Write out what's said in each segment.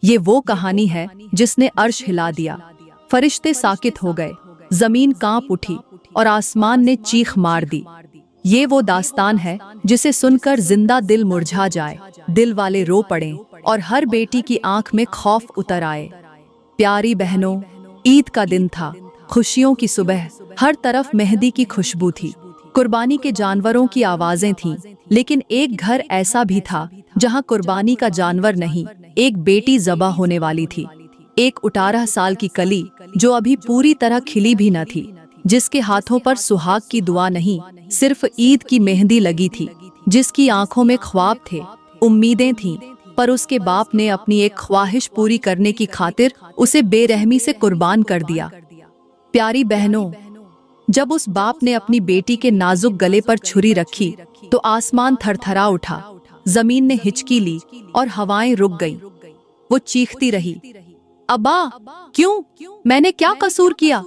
ये वो कहानी है जिसने अर्श हिला दिया, फरिश्ते साकित हो गए, जमीन कांप उठी और आसमान ने चीख मार दी। ये वो दास्तान है जिसे सुनकर जिंदा दिल मुरझा जाए, दिल वाले रो पड़ें और हर बेटी की आंख में खौफ उतर आए। प्यारी बहनों, ईद का दिन था, खुशियों की सुबह, हर तरफ मेहंदी की खुशबू थी, कुर्बानी के जानवरों की आवाजें थीं। लेकिन एक घर ऐसा भी था जहां कुर्बानी का जानवर नहीं, एक बेटी ज़बा होने वाली थी। एक 18 साल की कली जो अभी पूरी तरह खिली भी न थी, जिसके हाथों पर सुहाग की दुआ नहीं, सिर्फ ईद की मेहंदी लगी थी, जिसकी आंखों में ख्वाब थे, उम्मीदें थीं, पर उसके बाप ने अपनी एक ख्वाहिश पूरी करने की खातिर उसे बेरहमी से कुर्बान कर दिया। प्यारी बहनों, जब उस बाप ने अपनी बेटी के नाजुक गले पर छुरी रखी तो आसमान थरथरा उठा, जमीन ने हिचकी ली और हवाएं रुक गईं। वो चीखती रही, अब्बा क्यों, मैंने क्या कसूर किया?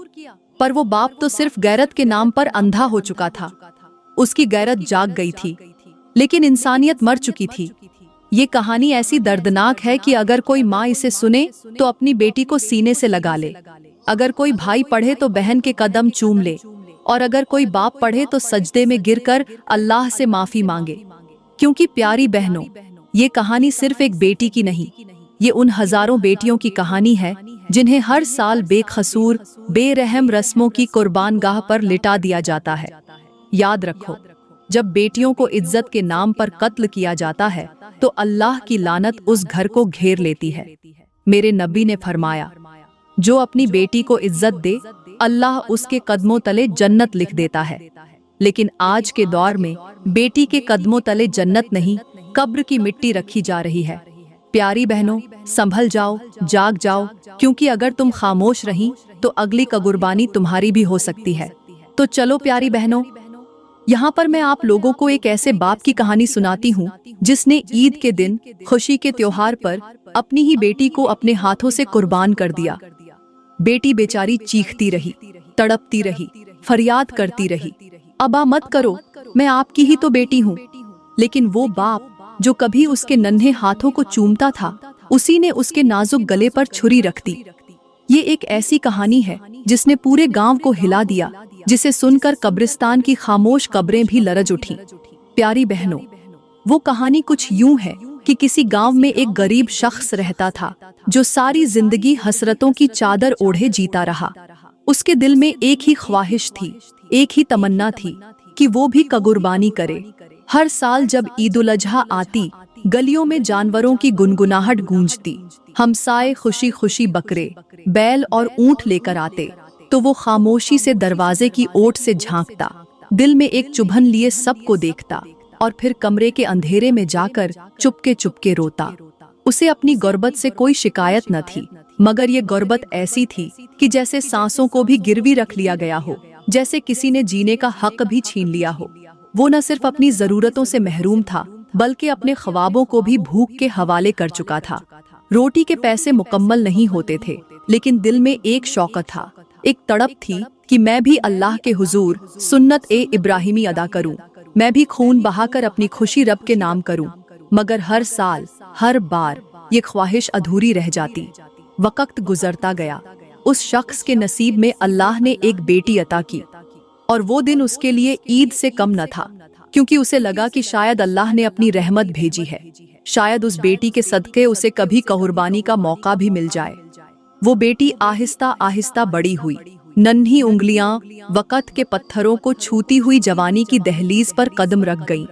पर वो बाप तो सिर्फ गैरत के नाम पर अंधा हो चुका था। उसकी गैरत जाग गई थी, लेकिन इंसानियत मर चुकी थी। ये कहानी ऐसी दर्दनाक है कि अगर कोई माँ इसे सुने तो अपनी बेटी को सीने से लगा ले, अगर कोई भाई पढ़े तो बहन के कदम चूम ले, और अगर कोई बाप पढ़े तो सजदे में गिरकर अल्लाह से माफी मांगे। क्योंकि प्यारी बहनों, ये कहानी सिर्फ एक बेटी की नहीं, ये उन हजारों बेटियों की कहानी है जिन्हें हर साल बेकसूर बेरहम रस्मों की कुर्बानगाह पर लिटा दिया जाता है। याद रखो, जब बेटियों को इज्जत के नाम पर कत्ल किया जाता है तो अल्लाह की लानत उस घर को घेर लेती है। मेरे नबी ने फरमाया, जो अपनी बेटी को इज्जत दे, अल्लाह उसके कदमों तले जन्नत लिख देता है। लेकिन आज के दौर में बेटी के कदमों तले जन्नत नहीं, कब्र की मिट्टी रखी जा रही है। प्यारी बहनों, संभल जाओ, जाग जाओ, क्योंकि अगर तुम खामोश रही तो अगली कुर्बानी तुम्हारी भी हो सकती है। तो चलो प्यारी बहनों, यहाँ पर मैं आप लोगों को एक ऐसे बाप की कहानी सुनाती हूँ जिसने ईद के दिन खुशी के त्योहार पर अपनी ही बेटी को अपने हाथों से कुर्बान कर दिया। बेटी बेचारी चीखती रही, तड़पती रही, फरियाद करती रही, अब्बा मत करो, मैं आपकी ही तो बेटी हूँ। लेकिन वो बाप जो कभी उसके नन्हे हाथों को चूमता था, उसी ने उसके नाजुक गले पर छुरी रख दी। ये एक ऐसी कहानी है जिसने पूरे गांव को हिला दिया, जिसे सुनकर कब्रिस्तान की खामोश कब्रें भी लरज उठी। प्यारी बहनों, वो कहानी कुछ यूं है कि किसी गांव में एक गरीब शख्स रहता था जो सारी जिंदगी हसरतों की चादर ओढ़े जीता रहा। उसके दिल में एक ही ख्वाहिश थी, एक ही तमन्ना थी कि वो भी कुर्बानी करे। हर साल जब ईद उल अजहा आती, गलियों में जानवरों की गुनगुनाहट गूंजती, हमसाए खुशी खुशी बकरे, बैल और ऊंट लेकर आते, तो वो खामोशी से दरवाजे की ओट से झांकता, दिल में एक चुभन लिए सबको देखता और फिर कमरे के अंधेरे में जाकर चुपके चुपके रोता। उसे अपनी गुर्बत से कोई शिकायत न थी, मगर ये गुर्बत ऐसी थी कि जैसे सांसों को भी गिरवी रख लिया गया हो, जैसे किसी ने जीने का हक भी छीन लिया हो। वो न सिर्फ अपनी जरूरतों से महरूम था, बल्कि अपने ख्वाबों को भी भूख के हवाले कर चुका था। रोटी के पैसे मुकम्मल नहीं होते थे, लेकिन दिल में एक शौकत था, एक तड़प थी कि मैं भी अल्लाह के हुजूर सुन्नत ए इब्राहिमी अदा करूं, मैं भी खून बहाकर अपनी खुशी रब के नाम करूं। मगर हर साल, हर बार ये ख्वाहिश अधूरी रह जाती। वक्त गुजरता गया, उस शख्स के नसीब में अल्लाह ने एक बेटी अता की, और वो दिन उसके लिए ईद से कम न था, क्योंकि उसे लगा कि शायद अल्लाह ने अपनी रहमत भेजी है, शायद उस बेटी के सदके उसे कभी कुर्बानी का मौका भी मिल जाए। वो बेटी आहिस्ता आहिस्ता बड़ी हुई, नन्ही उंगलियां वक़्त के पत्थरों को छूती हुई जवानी की दहलीज पर कदम रख गईं।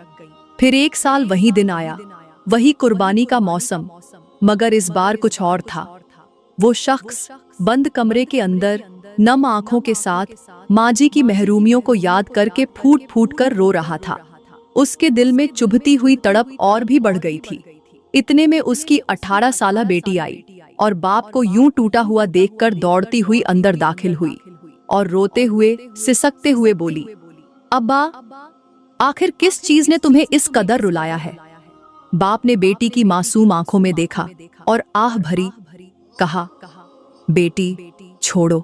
फिर एक साल वही दिन आया, वही कुर्बानी का मौसम, मगर इस बार कुछ और था। वो शख्स बंद कमरे के अंदर नम आंखों के साथ माजी की महरूमियों को याद करके फूट फूट कर रो रहा था। उसके दिल में चुभती हुई तड़प और भी बढ़ गई थी। इतने में उसकी 18 साला बेटी आई और बाप को यूं टूटा हुआ देखकर दौड़ती हुई अंदर दाखिल हुई और रोते हुए सिसकते हुए बोली, अब्बा, आखिर किस चीज ने तुम्हें इस कदर रुलाया है? बाप ने बेटी की मासूम आंखों में देखा और आह भरी कहा, बेटी छोड़ो,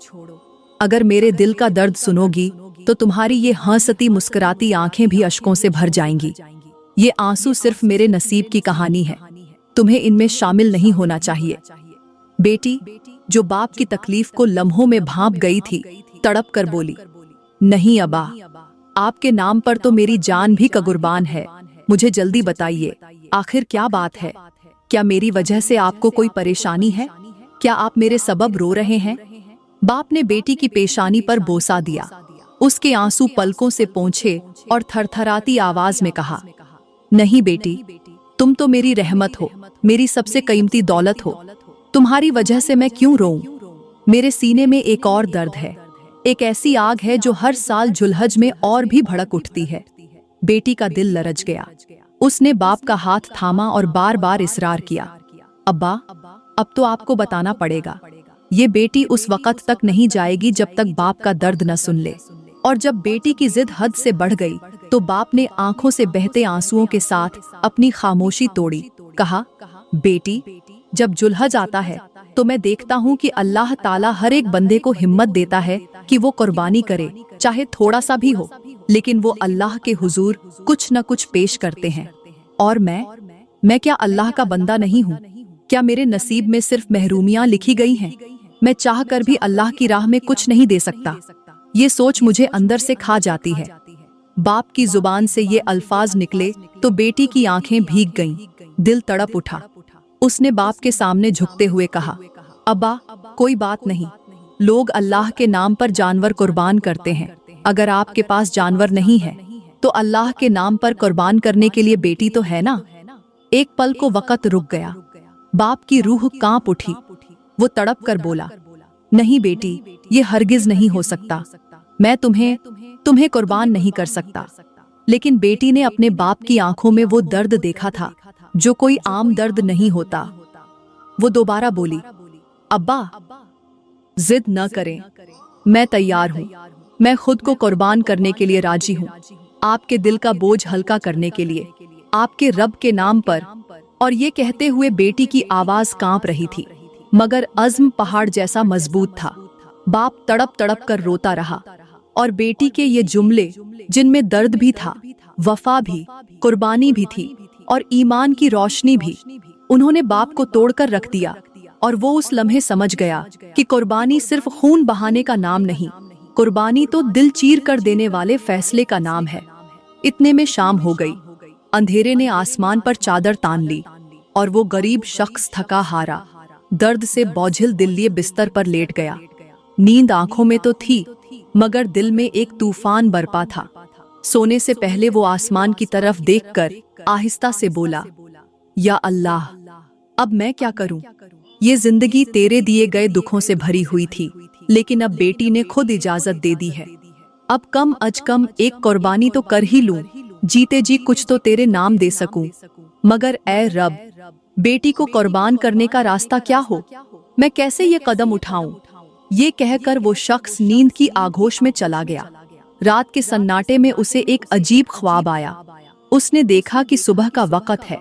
अगर मेरे दिल का दर्द सुनोगी तो तुम्हारी ये हंसती मुस्कुराती आंखें भी अश्कों से भर जाएंगी। ये आंसू सिर्फ मेरे नसीब की कहानी है, तुम्हें इनमें शामिल नहीं होना चाहिए। बेटी, जो बाप की तकलीफ को लम्हों में भांप गई थी, तड़प कर बोली, नहीं अब्बा, आपके नाम पर तो मेरी जान भी कुर्बान है। मुझे जल्दी बताइए, आखिर क्या बात है? क्या मेरी वजह से आपको कोई परेशानी है? क्या आप मेरे सबब रो रहे हैं? बाप ने बेटी की पेशानी पर बोसा दिया। उसके आंसू पलकों से पोंछे और थरथराती आवाज में कहा, नहीं बेटी, तुम तो मेरी रहमत हो, मेरी सबसे कीमती दौलत हो। तुम्हारी वजह से मैं क्यों रोऊं? मेरे सीने में एक और दर्द है, एक ऐसी आग है जो हर साल जुलहज में और भी भड़क उठती है। बेटी का दिल लरज गया। उसने बाप का हाथ थामा और बार बार इसरार किया, अब्बा, अब तो आपको बताना पड़ेगा। ये बेटी उस वक्त तक नहीं जाएगी जब तक बाप का दर्द न सुन ले। और जब बेटी की जिद हद से बढ़ गई तो बाप ने आंखों से बहते आंसुओं के साथ अपनी खामोशी तोड़ी। कहा, बेटी, जब जुलहज आता है तो मैं देखता हूँ कि अल्लाह ताला हर एक बंदे को हिम्मत देता है कि वो कुर्बानी करे, चाहे थोड़ा सा भी हो, लेकिन वो अल्लाह के हुजूर कुछ न कुछ पेश करते हैं। और मैं क्या अल्लाह का बंदा नहीं हूँ? क्या मेरे नसीब में सिर्फ महरूमियाँ लिखी गई हैं? मैं चाह कर भी अल्लाह की राह में कुछ नहीं दे सकता। ये सोच मुझे अंदर से खा जाती है। बाप की जुबान से ये अल्फाज निकले तो बेटी की आंखें भीग गईं, दिल तड़प उठा। उसने बाप के सामने झुकते हुए कहा, अब्बा, कोई बात नहीं, लोग अल्लाह के नाम पर जानवर कुर्बान करते हैं। अगर आपके पास जानवर नहीं है तो अल्लाह के नाम पर कुर्बान करने के लिए बेटी तो है ना। एक पल को वक़्त रुक गया। बाप की रूह कांप उठी। वो तड़प कर बोला, नहीं बेटी, ये हरगिज नहीं हो सकता। मैं तुम्हें कुर्बान नहीं कर सकता। लेकिन बेटी ने अपने बाप की आंखों में वो दर्द देखा था जो कोई आम दर्द नहीं होता। वो दोबारा बोली, अब्बा, जिद न करें, मैं तैयार हूँ। मैं खुद को कुर्बान करने के लिए राजी हूँ, आपके दिल का बोझ हल्का करने के लिए, आपके रब के नाम पर। और ये कहते हुए बेटी की आवाज कांप रही थी, मगर अज़्म पहाड़ जैसा मजबूत था। बाप तड़प तड़प कर रोता रहा और बेटी के ये जुमले, जिनमें दर्द भी था, वफा भी, कुर्बानी भी थी और ईमान की रोशनी भी, उन्होंने बाप को तोड़कर रख दिया। और वो उस लम्हे समझ गया कि कुर्बानी सिर्फ खून बहाने का नाम नहीं, कुर्बानी तो दिल चीर कर देने वाले फैसले का नाम है। इतने में शाम हो गई। अंधेरे ने आसमान पर चादर तान ली और वो गरीब शख्स थका हारा, दर्द से बोझिल दिल लिए बिस्तर पर लेट गया। नींद आंखों में तो थी, मगर दिल में एक तूफान बरपा था। सोने से पहले वो आसमान की तरफ देखकर आहिस्ता से बोला, या अल्लाह, अब मैं क्या करूं? ये जिंदगी तेरे दिए गए दुखों से भरी हुई थी, लेकिन अब बेटी ने खुद इजाजत दे दी है। अब कम अज कम एक कुर्बानी तो कर ही लूं, जीते जी कुछ तो तेरे नाम दे सकूं। मगर ए रब, बेटी को कुर्बान करने का रास्ता क्या हो? मैं कैसे ये कदम उठाऊं? ये कहकर वो शख्स नींद की आगोश में चला गया। रात के सन्नाटे में उसे एक अजीब ख्वाब आया। उसने देखा कि सुबह का वक़्त है।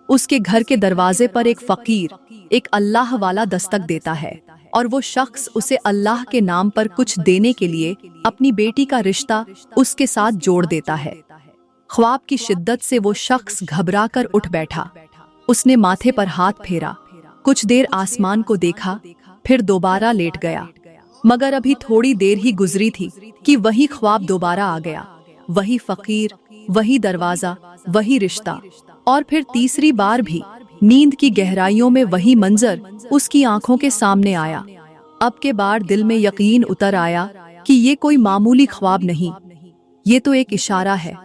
उसके घर के दरवाजे पर एक फकीर, एक अल्लाह वाला दस्तक देता है और वो शख्स उसे अल्लाह के नाम पर कुछ देने के लिए अपनी बेटी का रिश्ता उसके साथ जोड़ देता है। ख्वाब की शिद्दत से वो शख्स घबराकर उठ बैठा। उसने माथे पर हाथ फेरा, कुछ देर आसमान को देखा, फिर दोबारा लेट गया। मगर अभी थोड़ी देर ही गुजरी थी कि वही ख्वाब दोबारा आ गया। वही फकीर, वही दरवाजा, वही रिश्ता। और फिर तीसरी बार भी नींद की गहराइयों में वही मंजर उसकी आंखों के सामने आया। अब के बार दिल में यकीन उतर आया कि ये कोई मामूली ख्वाब नहीं, ये तो एक इशारा है,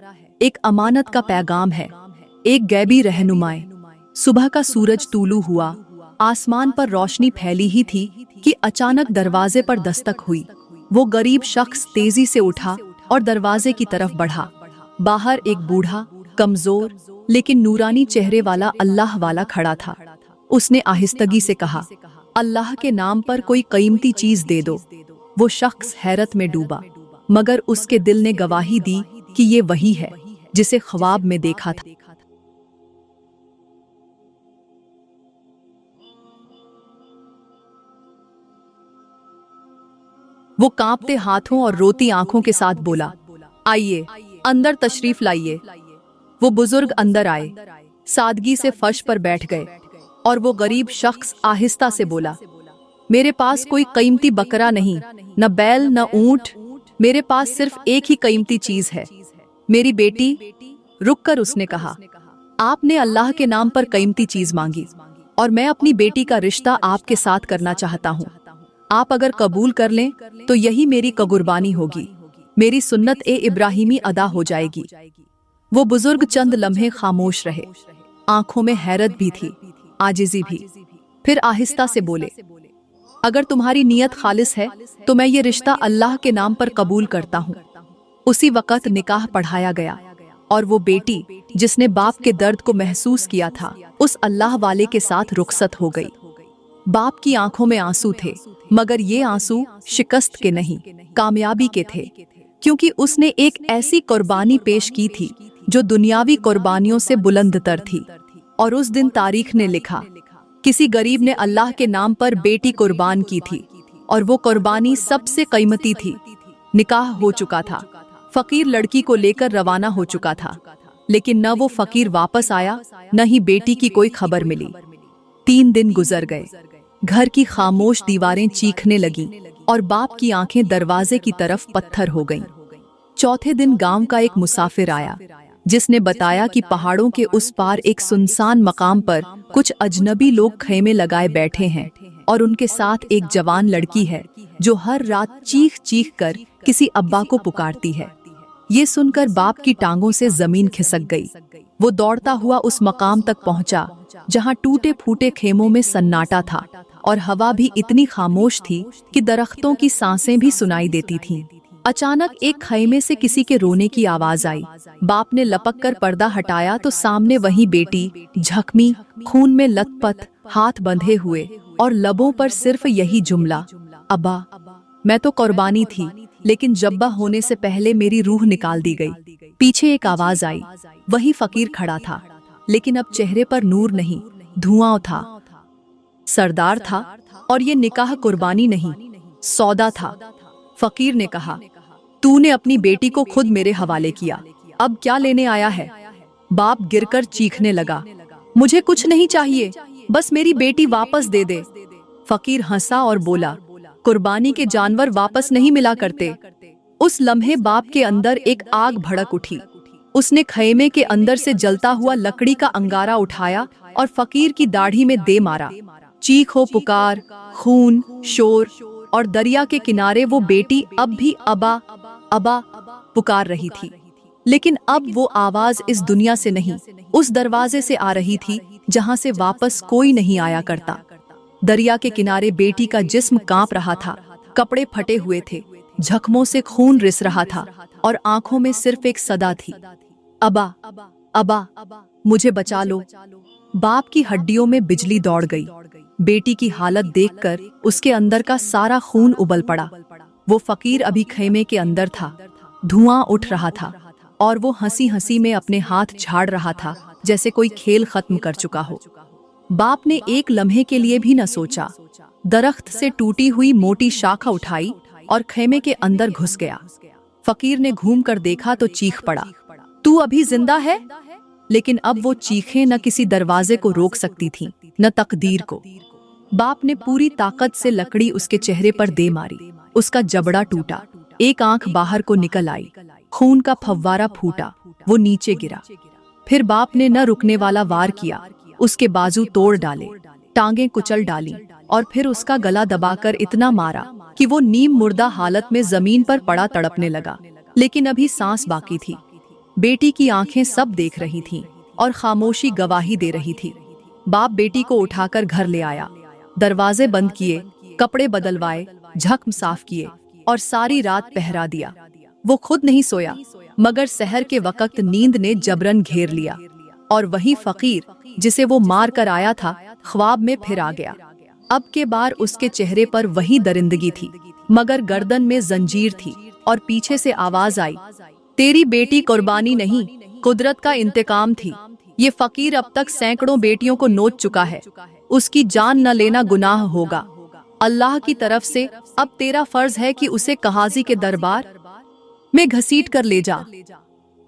एक अमानत का पैगाम है, एक गैबी रहनुमाई। सुबह का सूरज तूलू हुआ, आसमान पर रोशनी फैली ही थी कि अचानक दरवाजे पर दस्तक हुई। वो गरीब शख्स तेजी से उठा और दरवाजे की तरफ बढ़ा। बाहर एक बूढ़ा, कमजोर लेकिन नूरानी चेहरे वाला अल्लाह वाला खड़ा था। उसने आहिस्तगी से कहा, अल्लाह के नाम पर कोई कीमती चीज दे दो। वो शख्स हैरत में डूबा, मगर उसके दिल ने गवाही दी कि ये वही है जिसे ख्वाब में देखा था। वो कांपते हाथों और रोती आंखों के साथ बोला, आइए, अंदर तशरीफ लाइए। वो बुजुर्ग अंदर आए, सादगी से फर्श पर बैठ गए और वो गरीब शख्स आहिस्ता से बोला, मेरे पास कोई कीमती बकरा नहीं, न बैल न ऊंट, मेरे पास सिर्फ एक ही कीमती चीज है, मेरी बेटी। रुककर उसने कहा, आपने अल्लाह के नाम पर कीमती चीज मांगी और मैं अपनी बेटी का रिश्ता आपके साथ करना चाहता हूँ। आप अगर कबूल कर लें तो यही मेरी कुर्बानी होगी, मेरी सुन्नत ए इब्राहिमी अदा हो जाएगी। वो बुजुर्ग चंद लम्हे खामोश रहे, आंखों में हैरत भी थी, आजिज़ी भी। फिर आहिस्ता से बोले, अगर तुम्हारी नीयत खालिस है तो मैं ये रिश्ता अल्लाह के नाम पर कबूल करता हूँ। उसी वक़्त निकाह पढ़ाया गया और वो बेटी जिसने बाप के दर्द को महसूस किया था, उस अल्लाह वाले के साथ रुखसत हो गई। बाप की आंखों में आंसू थे, मगर ये आंसू शिकस्त के नहीं, कामयाबी के थे, क्योंकि उसने एक ऐसी कुर्बानी पेश की थी जो दुनियावी कुर्बानियों से बुलंदतर थी। और उस दिन तारीख ने लिखा, किसी गरीब ने अल्लाह के नाम पर बेटी कुर्बान की थी और वो कुर्बानी सबसे कीमती थी। निकाह हो चुका था, फकीर लड़की को लेकर रवाना हो चुका था, लेकिन न वो फकीर वापस आया, न ही बेटी की कोई खबर मिली। 3 दिन गुजर गए, घर की खामोश दीवारें चीखने लगीं और बाप की आंखें दरवाजे की तरफ पत्थर हो गईं। चौथे दिन गांव का एक मुसाफिर आया, जिसने बताया कि पहाड़ों के उस पार एक सुनसान मकाम पर कुछ अजनबी लोग खैमे लगाए बैठे हैं और उनके साथ एक जवान लड़की है जो हर रात चीख चीख कर किसी अब्बा को पुकारती है। ये सुनकर बाप की टांगों से जमीन खिसक गई। वो दौड़ता हुआ उस मकाम तक पहुंचा जहां टूटे फूटे खेमों में सन्नाटा था और हवा भी इतनी खामोश थी कि दरख्तों की सांसें भी सुनाई देती थीं। अचानक एक खैमे से किसी के रोने की आवाज आई। बाप ने लपक कर पर्दा हटाया तो सामने वही बेटी, जख्मी, खून में लथपथ, हाथ बंधे हुए और लबों पर सिर्फ यही जुमला, अब्बा। मैं तो कुर्बानी थी, लेकिन जब्बा होने से पहले मेरी रूह निकाल दी गई। पीछे एक आवाज आई, वही फकीर खड़ा था, लेकिन अब चेहरे पर नूर नहीं, धुआं था। सरदार था और ये निकाह कुर्बानी नहीं, सौदा था। फकीर ने कहा, तूने अपनी बेटी को खुद मेरे हवाले किया, अब क्या लेने आया है? बाप गिरकर चीखने लगा, मुझे कुछ नहीं चाहिए, बस मेरी बेटी वापस दे दे। फकीर हंसा और बोला, कुर्बानी के जानवर वापस नहीं मिला करते। उस लम्हे बाप के अंदर एक आग भड़क उठी। उसने खैमे के अंदर से जलता हुआ लकड़ी का अंगारा उठाया और फकीर की दाढ़ी में दे मारा। चीखो पुकार, खून, शोर, और दरिया के किनारे वो बेटी अब भी अबा अबा पुकार रही थी। लेकिन अब वो आवाज इस दुनिया से नहीं, उस दरवाजे से आ रही थी जहां से वापस कोई नहीं आया करता। दरिया के किनारे बेटी का जिस्म कांप रहा था, कपड़े फटे हुए थे, जख्मों से खून रिस रहा था और आंखों में सिर्फ एक सदा थी, अबा अबा, मुझे बचा लो। बाप की हड्डियों में बिजली दौड़ गई। बेटी की हालत देखकर उसके अंदर का सारा खून उबल पड़ा। वो फकीर अभी खैमे के अंदर था, धुआं उठ रहा था और वो हंसी हंसी में अपने हाथ झाड़ रहा था जैसे कोई खेल खत्म कर चुका हो। बाप ने एक लम्हे के लिए भी न सोचा, दरख्त से टूटी हुई मोटी शाखा उठाई और खैमे के अंदर घुस गया। फकीर ने घूम कर देखा तो चीख पड़ा, तू अभी जिंदा है? लेकिन अब वो चीखें न किसी दरवाजे को रोक सकती थीं, न तकदीर को। बाप ने पूरी ताकत से लकड़ी उसके चेहरे पर दे मारी। उसका जबड़ा टूटा, एक आंख बाहर को निकल आई, खून का फव्वारा फूटा, वो नीचे गिरा। फिर बाप ने न रुकने वाला वार किया, उसके बाजू तोड़ डाले, टांगें कुचल डाली और फिर उसका गला दबाकर इतना मारा कि वो नीम मुर्दा हालत में जमीन पर पड़ा तड़पने लगा। लेकिन अभी सांस बाकी थी। बेटी की आंखें सब देख रही थीं और खामोशी गवाही दे रही थी। बाप बेटी को उठाकर घर ले आया, दरवाजे बंद किए, कपड़े बदलवाए, जख्म साफ किए और सारी रात पहरा दिया। वो खुद नहीं सोया, मगर सहर के वक्त नींद ने जबरन घेर लिया और वही फकीर जिसे वो मार कर आया था, ख्वाब में फिर आ गया। अब के बार उसके चेहरे पर वही दरिंदगी थी, मगर गर्दन में जंजीर थी और पीछे से आवाज आई, तेरी बेटी कुर्बानी नहीं, कुदरत का इंतकाम थी। ये फकीर अब तक सैकड़ों बेटियों को नोच चुका है, उसकी जान न लेना गुनाह होगा। अल्लाह की तरफ से अब तेरा फर्ज है कि उसे कहाजी के दरबार में घसीट कर ले जा,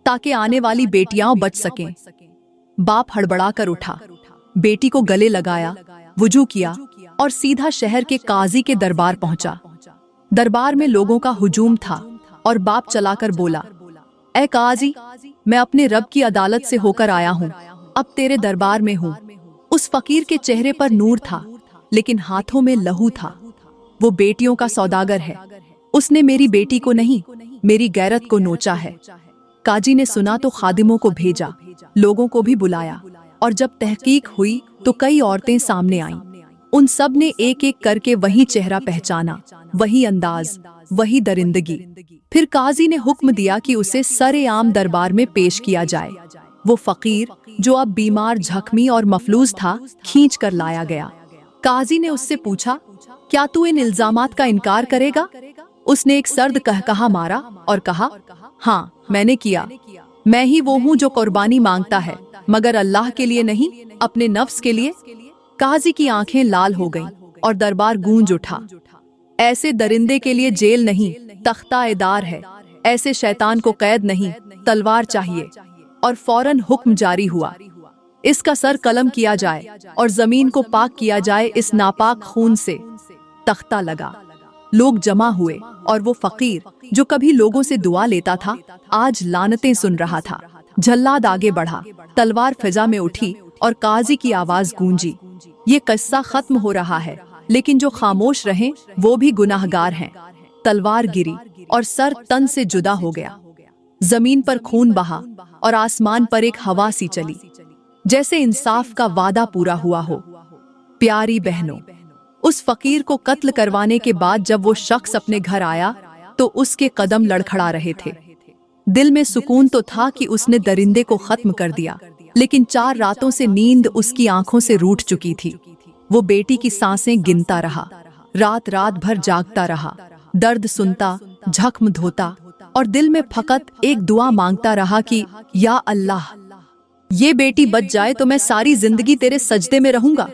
ताकि आने वाली बेटियां बच सकें। बाप हड़बड़ा कर उठा, बेटी को गले लगाया, वुजू किया और सीधा शहर के काजी के दरबार पहुंचा। दरबार में लोगों का हुजूम था और बाप चलाकर बोला, ए काजी, मैं अपने रब की अदालत से होकर आया हूँ, अब तेरे दरबार में हूँ। उस फकीर के चेहरे पर नूर था, लेकिन हाथों में लहू था। वो बेटियों का सौदागर है, उसने मेरी बेटी को नहीं, मेरी गैरत को नोचा है। काजी ने सुना तो खादिमों को भेजा, लोगों को भी बुलाया, और जब तहकीक हुई तो कई औरतें सामने आईं। उन सब ने एक एक करके वही चेहरा पहचाना, वही अंदाज, वही दरिंदगी। फिर काजी ने हुक्म दिया कि उसे सरेआम दरबार में पेश किया जाए। वो फकीर, जो अब बीमार, जख्मी और मफलूज था, खींच कर लाया गया। काजी ने उससे पूछा, क्या तू इन इल्जामात का इनकार करेगा? उसने एक सर्द कहकहा मारा और कहा, हाँ, मैंने किया। मैं ही वो हूँ जो कुर्बानी मांगता है, मगर अल्लाह के लिए नहीं, अपने नफ्स के लिए। काजी की आंखें लाल हो गईं और दरबार गूंज उठा। ऐसे दरिंदे के लिए जेल नहीं, तख्ता-ए-दार है। ऐसे शैतान को कैद नहीं, तलवार चाहिए। और फौरन हुक्म जारी हुआ, इसका सर कलम किया जाए और जमीन को पाक किया जाए इस नापाक खून से। तख्ता लगा, लोग जमा हुए, और वो फकीर जो कभी लोगों से दुआ लेता था, आज लानतें सुन रहा था। जल्लाद आगे बढ़ा, तलवार फिजा में उठी और काजी की आवाज गूंजी, ये किस्सा खत्म हो रहा है, लेकिन जो खामोश रहे वो भी गुनाहगार हैं। तलवार गिरी और सर तन से जुदा हो गया। जमीन पर खून बहा और आसमान पर एक हवा सी चली, जैसे इंसाफ का वादा पूरा हुआ हो। प्यारी बहनों, उस फकीर को कत्ल करवाने के बाद जब वो शख्स अपने घर आया तो उसके कदम लड़खड़ा रहे थे। दिल में सुकून तो था कि उसने दरिंदे को खत्म कर दिया, लेकिन 4 रातों से नींद उसकी आंखों से रूठ चुकी थी। वो बेटी की सांसें गिनता रहा, रात रात भर जागता रहा, दर्द सुनता, जख्म धोता, और दिल में फकत एक दुआ मांगता रहा कि या अल्लाह, ये बेटी बच जाए तो मैं सारी जिंदगी तेरे सजदे में रहूंगा।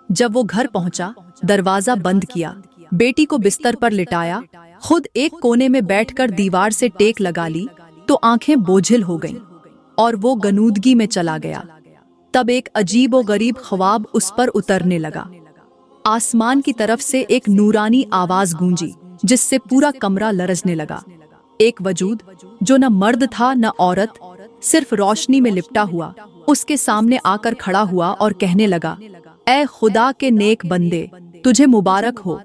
जब वो घर पहुंचा, दरवाजा बंद किया, बेटी को बिस्तर पर लिटाया, खुद एक कोने में बैठकर दीवार से टेक लगा ली, तो आंखें बोझिल हो गईं और वो गनूदगी में चला गया। तब एक अजीब व गरीब ख्वाब उस पर उतरने लगा। आसमान की तरफ से एक नूरानी आवाज गूंजी, जिससे पूरा कमरा लरजने लगा। एक वजूद जो न मर्द था न औरत, सिर्फ रोशनी में लिपटा हुआ, उसके सामने आकर खड़ा हुआ और कहने लगा, ऐ खुदा के नेक बंदे, तुझे मुबारक हो।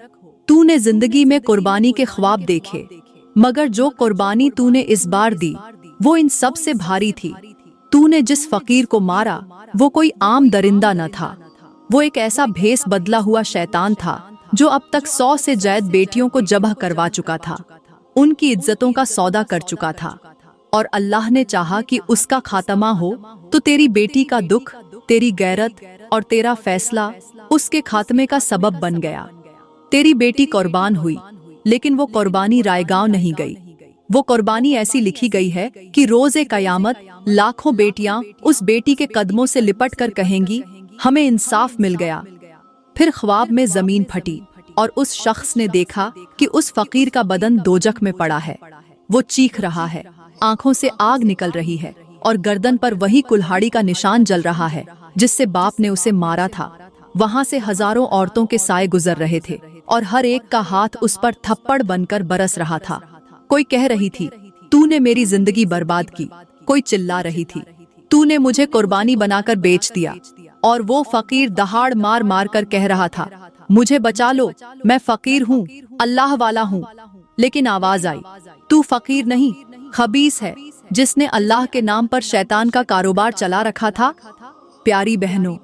तूने जिंदगी में कुर्बानी के ख्वाब देखे, मगर जो कुर्बानी तूने इस बार दी वो इन सब से भारी थी। तूने जिस फकीर को मारा वो कोई आम दरिंदा न था, वो एक ऐसा भेस बदला हुआ शैतान था जो अब तक 100 से ज्यादा बेटियों को जबह करवा चुका था, उनकी इज्जतों का सौदा कर चुका था। और अल्लाह ने चाहा कि उसका खात्मा हो तो तेरी बेटी का दुख, तेरी गैरत और तेरा फैसला उसके खात्मे का सबब बन गया। तेरी बेटी कुर्बान हुई, लेकिन वो कुर्बानी रायगांव नहीं गई। वो कुर्बानी ऐसी लिखी गई है कि रोज़े कयामत लाखों बेटियां उस बेटी के कदमों से लिपट कर कहेंगी, हमें इंसाफ मिल गया। फिर ख्वाब में जमीन फटी और उस शख्स ने देखा कि उस फकीर का बदन दोजख में पड़ा है। वो चीख रहा है, आंखों से आग निकल रही है और गर्दन पर वही कुल्हाड़ी का निशान जल रहा है जिससे बाप ने उसे मारा था। वहां से हजारों औरतों के साए गुजर रहे थे और हर एक का हाथ उस पर थप्पड़ बनकर बरस रहा था। कोई कह रही थी, तूने मेरी जिंदगी बर्बाद की। कोई चिल्ला रही थी, तूने मुझे कुर्बानी बनाकर बेच दिया। और वो फकीर दहाड़ मार मार कर कह रहा था, मुझे बचा लो, मैं फकीर हूँ, अल्लाह वाला हूँ। लेकिन आवाज आई, तू फकीर नहीं, खबीस है, जिसने अल्लाह के नाम पर शैतान का कारोबार चला रखा था। प्यारी बहनों,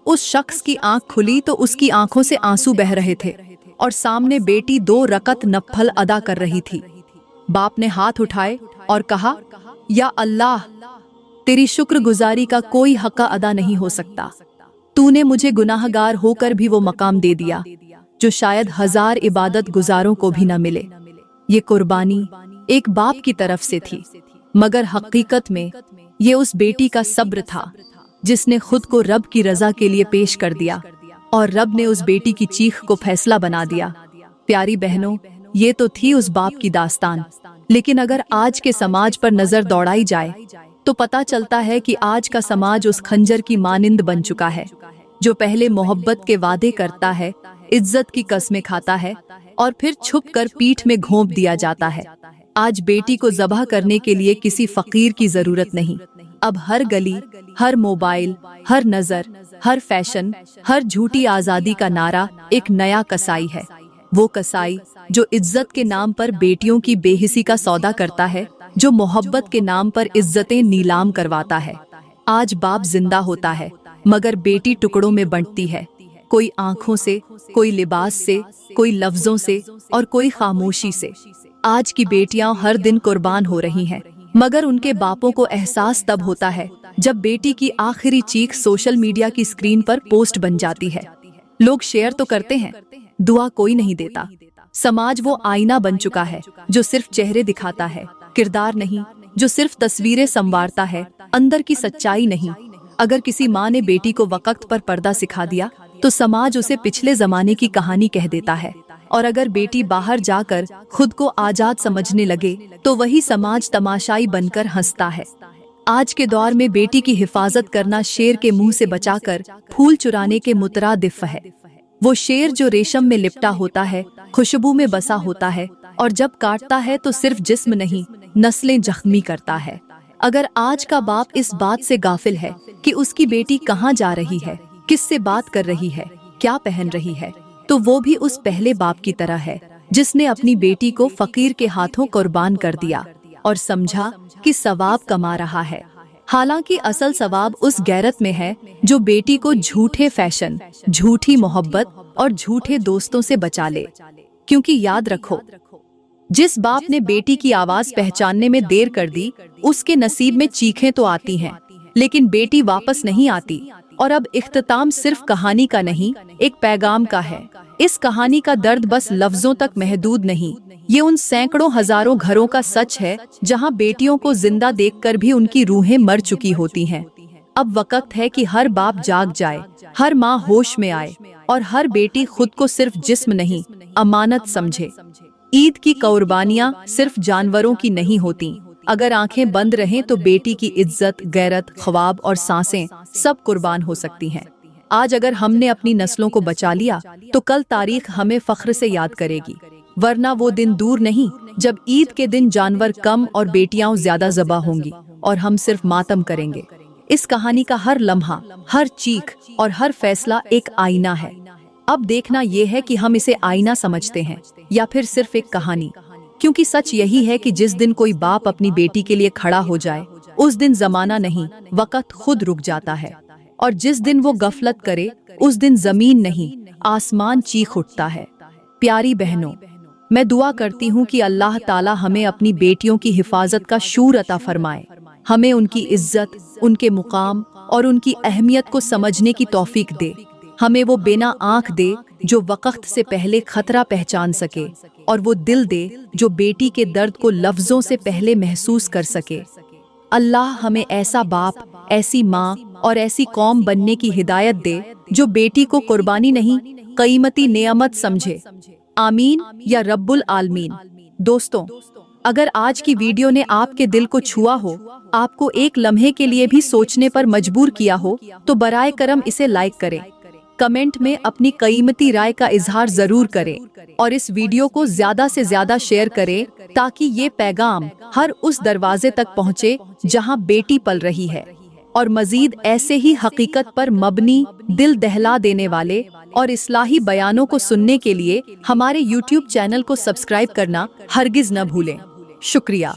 उस शख्स की आंख खुली तो उसकी आंखों से आंसू बह रहे थे और सामने बेटी 2 रकत नफल अदा कर रही थी। बाप ने हाथ उठाए और कहा, या अल्लाह, तेरी शुक्रगुजारी का कोई हक अदा नहीं हो सकता। तूने मुझे गुनाहगार होकर भी वो मकाम दे दिया जो शायद 1000 इबादत गुजारों को भी न मिले। ये कुर्बानी एक बाप की तरफ से थी, मगर हकीकत में ये उस बेटी का सब्र था जिसने खुद को रब की रजा के लिए पेश कर दिया, और रब ने उस बेटी की चीख को फैसला बना दिया। प्यारी बहनों, ये तो थी उस बाप की दास्तान, लेकिन अगर आज के समाज पर नजर दौड़ाई जाए तो पता चलता है कि आज का समाज उस खंजर की मानिंद बन चुका है जो पहले मोहब्बत के वादे करता है, इज्जत की कस्में खाता है और फिर छुप कर पीठ में घोंप दिया जाता है। आज बेटी को ज़बह करने के लिए किसी फकीर की जरूरत नहीं। अब हर गली, हर मोबाइल, हर नजर, हर फैशन, हर झूठी आजादी का नारा एक नया कसाई है। वो कसाई जो इज्जत के नाम पर बेटियों की बेहिसी का सौदा करता है, जो मोहब्बत के नाम पर इज्जतें नीलाम करवाता है। आज बाप जिंदा होता है मगर बेटी टुकड़ों में बंटती है, कोई आंखों से, कोई लिबास से, कोई लफ्जों से और कोई खामोशी से। आज की बेटियां हर दिन कुर्बान हो रही हैं, मगर उनके बापों को एहसास तब होता है जब बेटी की आखिरी चीख सोशल मीडिया की स्क्रीन पर पोस्ट बन जाती है। लोग शेयर तो करते हैं, दुआ कोई नहीं देता। समाज वो आईना बन चुका है जो सिर्फ चेहरे दिखाता है, किरदार नहीं, जो सिर्फ तस्वीरें संवारता है, अंदर की सच्चाई नहीं। अगर किसी माँ ने बेटी को वक्त पर पर्दा सिखा दिया तो समाज उसे पिछले जमाने की कहानी कह देता है, और अगर बेटी बाहर जाकर खुद को आजाद समझने लगे तो वही समाज तमाशाई बनकर हंसता है। आज के दौर में बेटी की हिफाजत करना शेर के मुंह से बचाकर फूल चुराने के मुतरादिफ है। वो शेर जो रेशम में लिपटा होता है, खुशबू में बसा होता है और जब काटता है तो सिर्फ जिस्म नहीं, नस्लें जख्मी करता है। अगर आज का बाप इस बात से गाफिल है कि उसकी बेटी कहाँ जा रही है, किससे बात कर रही है, क्या पहन रही है, तो वो भी उस पहले बाप की तरह है जिसने अपनी बेटी को फकीर के हाथों कुर्बान कर दिया और समझा कि सवाब कमा रहा है। हालांकि असल सवाब उस गैरत में है जो बेटी को झूठे फैशन, झूठी मोहब्बत और झूठे दोस्तों से बचा ले। क्योंकि याद रखो, जिस बाप ने बेटी की आवाज पहचानने में देर कर दी, उसके नसीब में चीखें तो आती हैं, लेकिन बेटी वापस नहीं आती। और अब इख्तिताम सिर्फ कहानी का नहीं, एक पैगाम का है। इस कहानी का दर्द बस लफ्जों तक महदूद नहीं, ये उन सैकड़ों हजारों घरों का सच है जहां बेटियों को जिंदा देखकर भी उनकी रूहें मर चुकी होती हैं। अब वक्त है कि हर बाप जाग जाए, हर माँ होश में आए और हर बेटी खुद को सिर्फ जिस्म नहीं, अमानत समझे। ईद की कुर्बानियां सिर्फ जानवरों की नहीं होती। अगर आंखें बंद रहें तो बेटी की इज्जत, गैरत, ख्वाब और सांसें सब कुर्बान हो सकती हैं। आज अगर हमने अपनी नस्लों को बचा लिया तो कल तारीख हमें फख्र से याद करेगी, वरना वो दिन दूर नहीं जब ईद के दिन जानवर कम और बेटियां ज्यादा ज़बा होंगी और हम सिर्फ मातम करेंगे। इस कहानी का हर लम्हा, हर चीख और हर फैसला एक आईना है। अब देखना यह है कि हम इसे आईना समझते हैं या फिर सिर्फ एक कहानी। क्योंकि सच यही है कि जिस दिन कोई बाप अपनी बेटी के लिए खड़ा हो जाए, उस दिन जमाना नहीं, वक्त खुद रुक जाता है। और जिस दिन वो गफलत करे, उस दिन जमीन नहीं, आसमान चीख उठता है। प्यारी बहनों, मैं दुआ करती हूँ कि अल्लाह ताला हमें अपनी बेटियों की हिफाजत का शूर अता फरमाए, हमें उनकी इज्जत, उनके मुकाम और उनकी अहमियत को समझने की तौफीक दे। हमें वो बेना आँख दे जो वक्त से पहले खतरा पहचान सके, और वो दिल दे जो बेटी के दर्द को लफ्जों से पहले महसूस कर सके। अल्लाह हमें ऐसा बाप, ऐसी माँ और ऐसी कौम बनने की हिदायत दे जो बेटी को कुर्बानी नहीं, कीमती नेमत समझे। आमीन या रब्बुल आलमीन। दोस्तों, अगर आज की वीडियो ने आपके दिल को छुआ हो, आपको एक लम्हे के लिए भी सोचने पर मजबूर किया हो, तो बराए करम इसे लाइक करें, कमेंट में अपनी कीमती राय का इजहार जरूर करें और इस वीडियो को ज्यादा से ज्यादा शेयर करें ताकि ये पैगाम हर उस दरवाजे तक पहुँचे जहाँ बेटी पल रही है। और मजीद ऐसे ही हकीकत पर मबनी, दिल दहला देने वाले और इस्लाही बयानों को सुनने के लिए हमारे YouTube चैनल को सब्सक्राइब करना हरगिज न भूलें। शुक्रिया।